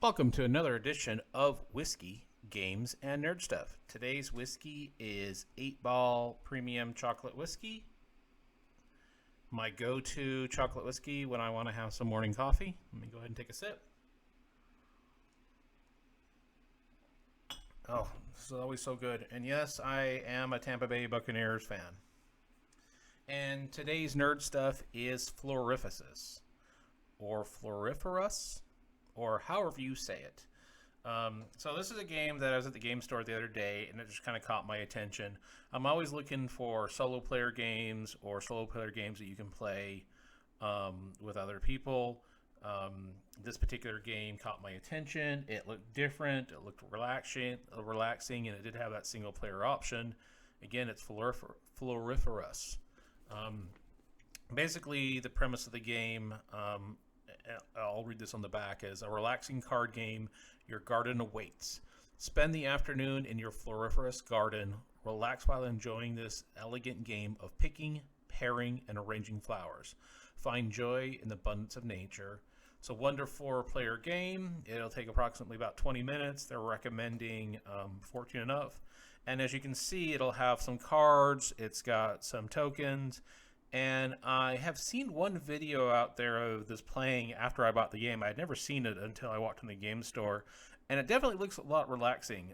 Welcome to another edition of Whiskey, Games, and Nerd Stuff. Today's whiskey is 8-Ball Premium Chocolate Whiskey. My go-to chocolate whiskey when I want to have some morning coffee. Let me go ahead and take a sip. Oh, this is always so good. And yes, I am a Tampa Bay Buccaneers fan. And today's Nerd Stuff is Floriferous, or Floriferous, or however you say it. So this is a game that I was at the game store the other day, and it just kind of caught my attention. I'm always looking for solo player games or solo player games that you can play with other people. This particular game caught my attention. It looked different. It looked relaxing, and it did have that single player option. Again, it's Floriferous. Basically, the premise of the game, I'll read this on the back, is a relaxing card game. Your garden awaits. Spend the afternoon in your floriferous garden. Relax while enjoying this elegant game of picking, pairing, and arranging flowers. Find joy in the abundance of nature. It's a 1 to 4 player game. It'll take approximately about 20 minutes. They're recommending 14 and up. And as you can see, it'll have some cards. It's got some tokens. And I have seen one video out there of this playing after I bought the game. I had never seen it until I walked in the game store. And it definitely looks a lot relaxing.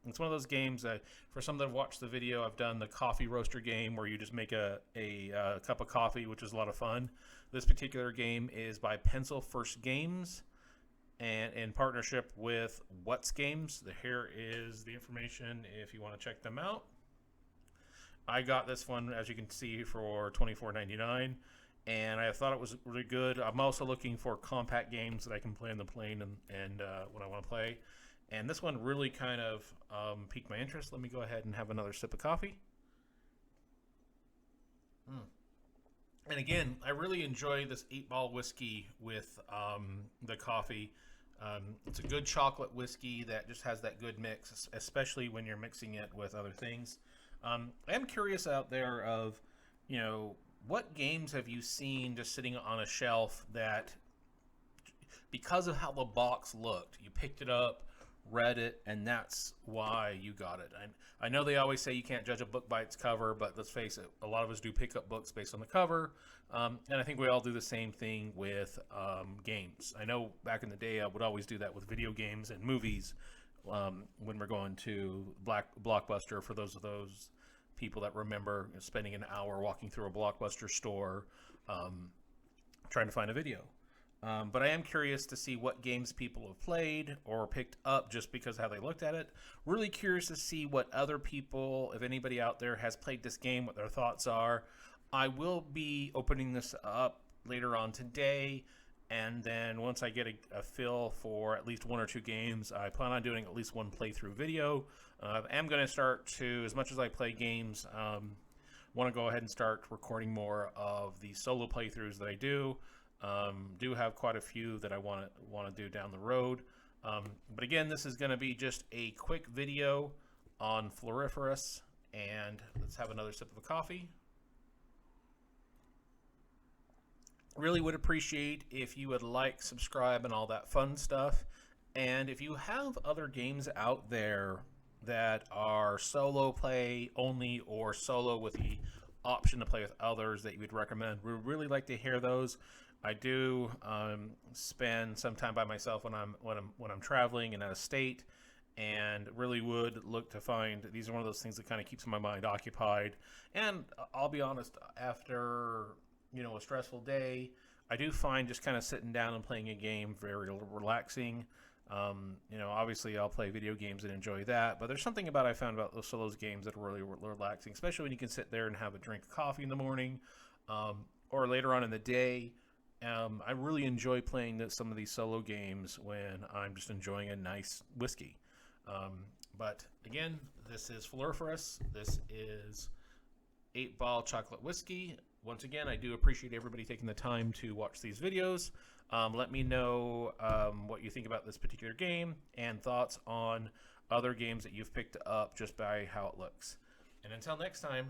It's one of those games that, for some that have watched the video, I've done the coffee roaster game where you just make a cup of coffee, which is a lot of fun. This particular game is by Pencil First Games and in partnership with What's Games. Here is the information if you want to check them out. I got this one, as you can see, for $24.99, and I thought it was really good. I'm also looking for compact games that I can play on the plane and when I want to play. And this one really kind of piqued my interest. Let me go ahead and have another sip of coffee. And again, I really enjoy this 8-Ball whiskey with the coffee. It's a good chocolate whiskey that just has that good mix, especially when you're mixing it with other things. I am curious out there of, what games have you seen just sitting on a shelf that, because of how the box looked, you picked it up, read it, and that's why you got it. I know they always say you can't judge a book by its cover, but let's face it, a lot of us do pick up books based on the cover, and I think we all do the same thing with games. I know back in the day I would always do that with video games and movies. When we're going to Blockbuster, for those people that remember spending an hour walking through a Blockbuster store trying to find a video. But I am curious to see what games people have played or picked up just because how they looked at it. Really curious to see what other people, if anybody out there has played this game, what their thoughts are. I will be opening this up later on today. And then once I get a feel for at least 1 or 2 games, I plan on doing at least one playthrough video. I am going to start to, as much as I play games, want to go ahead and start recording more of the solo playthroughs that I do. Do have quite a few that I want to do down the road. But again, this is going to be just a quick video on Floriferous. And let's have another sip of a coffee. Really would appreciate if you would like, subscribe, and all that fun stuff. And if you have other games out there that are solo play only or solo with the option to play with others that you would recommend, we would really like to hear those. I do spend some time by myself when I'm traveling and out of state, and really would look to find, these are one of those things that kind of keeps my mind occupied. And I'll be honest, after a stressful day, I do find just kind of sitting down and playing a game very relaxing. Obviously I'll play video games and enjoy that, but there's something I found about those games that are really relaxing, especially when you can sit there and have a drink of coffee in the morning, or later on in the day. I really enjoy playing some of these solo games when I'm just enjoying a nice whiskey. But again, this is Floriferous. This is 8-Ball chocolate whiskey. Once again, I do appreciate everybody taking the time to watch these videos. Let me know what you think about this particular game and thoughts on other games that you've picked up just by how it looks. And until next time,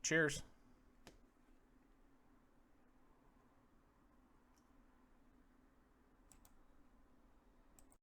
cheers.